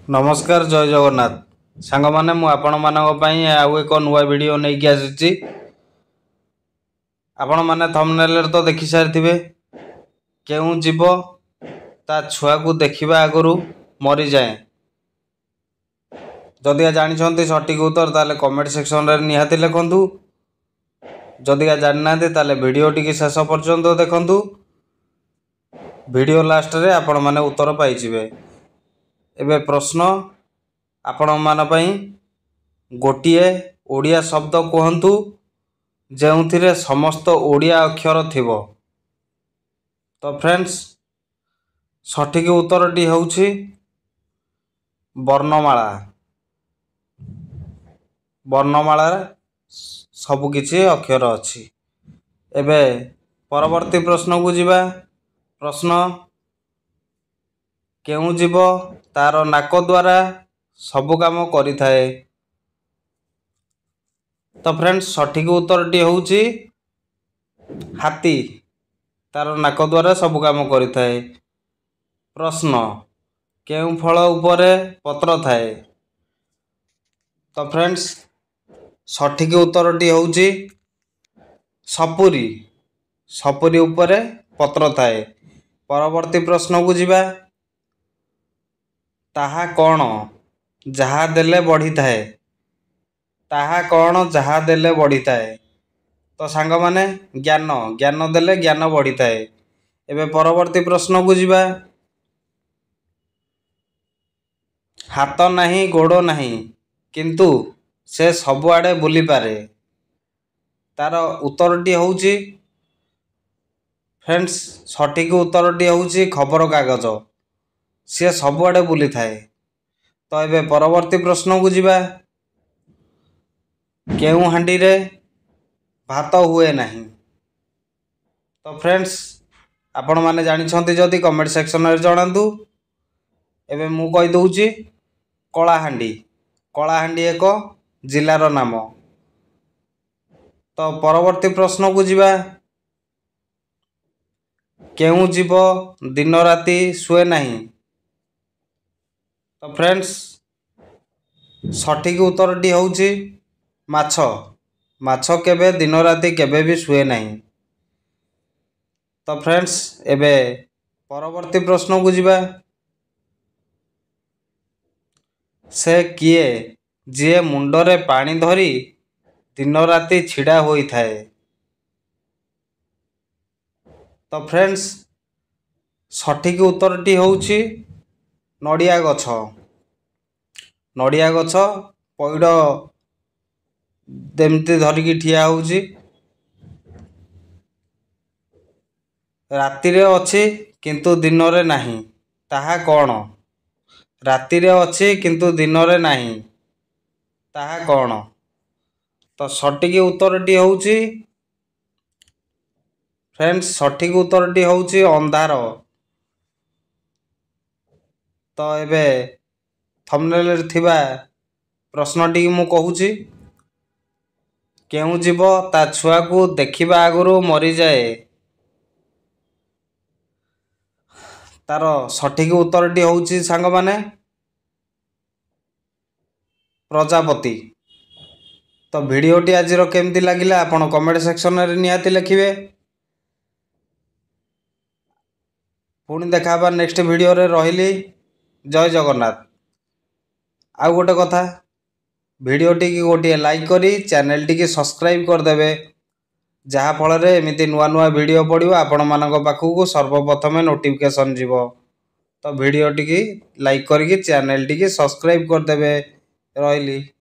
नमस्कार जय जगन्नाथ सांग माने मु आपण मानक पई आउ एक नुआ वीडियो नै कि आसी आपण माने थंबनेल रे तो देखि सारथिबे केउ जीव ता छुआ को देखिबा आगरु मरि जाए। जदि जानि छथि सटीक उत्तर ताले कमेंट सेक्शन रे निहाती लिखंतु। जदि जानि नाते ताले वीडियो टिके शेष पर्यंत देखंतु। वीडियो लास्ट रे आपण माने उत्तर पाई जिवे। एबे प्रश्न आपण मान पई गोटिए ओडिया शब्द कहंतु जेउथिरे समस्त ओडिया अक्षर थिबो। तो फ्रेंड्स सठिक उत्तर टी होउछि वर्णमाला। वर्णमाला सब किछि अक्षर अछि। एबे परवर्ती प्रश्न को जिबा। प्रश्न केउ जीव तार नाक द्वारा सब काम करि थाए। तो फ्रेंड्स सठिक उत्तर टी होउछि हाथी तार नाक द्वारा सब काम करि थाए। प्रश्न केउ फल उपरे पत्र थाए। तो फ्रेंड्स सठिक उत्तर टी होउछि सपुरी। सपुरी उपरे पत्र थाए। परवर्ती प्रश्न को जिबा। ताहा कोण जहा देले बढ़ी थाए। ताहा कोण जहा देले बढ़ी थाए। तो सांग माने ज्ञान ज्ञान देले ज्ञान बढ़ी थाए। एबे परवर्ती प्रश्न को जिबा। हाथ नाही गोड़ नाही किंतु से सब आड़े बुली पारे। तार उत्तर टी होउछि फ्रेंड्स सठिक उत्तर टी होउछि खबर कागज। सी सब आड़े बुली थाए। तो एबे परवर्ती प्रश्न को जिबा। केउ हांडी रे भात हुए नहीं। तो फ्रेंड्स आपण माने जानि छथि जदि कमेंट सेक्शन रे जणांतु। एबे मु कहि दउछि कलाहांडी। कलाहांडी एक जिल्लार नाम। तो परवर्ती प्रश्न को जिबा। केउ जीव दिन राति सुए नहीं। तो फ्रेंड्स सठिक उत्तर टी होउछि माछ। माछ केबे दिन राति केबे भी सुए नहीं। तो फ्रेंड्स एबे परवर्ती प्रश्न को जिबा। से किए जे मुंडरे पानी धरी दिन राति छिड़ा होई थाए। तो फ्रेंड्स सठिक उत्तर टी होउछि नडिया गछ। नडिया गछ पइड देमती धरिकी ठिया होउछि। राति रे अछि किंतु दिन रे नाही। ताहा कोण राति रे अछि किंतु दिन रे नाही। ताहा कोण। तो सठिक उत्तर टी होउछि फ्रेंड्स सठिक उत्तर टी होउछि अंधार। तो एबे थंबनेल रे थिबा प्रश्न टी मु कहूछि केउ जीव ता छुआ को देखिबा आगरु मरि जाए। तार सठिक उत्तर टी होउछि सांग माने प्रजापति। तो वीडियो टी आज केमती लागिला आपण कमेंट सेक्शन रे निहाती लिखिबे। पुणी देखाबा नेक्स्ट वीडियो रे रहिली जय जगन्नाथ। आउ गोटे कथा वीडियो टी की गोटे लाइक करी चैनल टी की सब्सक्राइब कर देबे। जहा फल रे एमिति नुआ नुआ वीडियो पड़िबो आपण मानक पाखु सर्वप्रथमे नोटिफिकेशन जीवो। तो वीडियो टी की लाइक करी चैनल टी की सब्सक्राइब कर देबे। रहिली।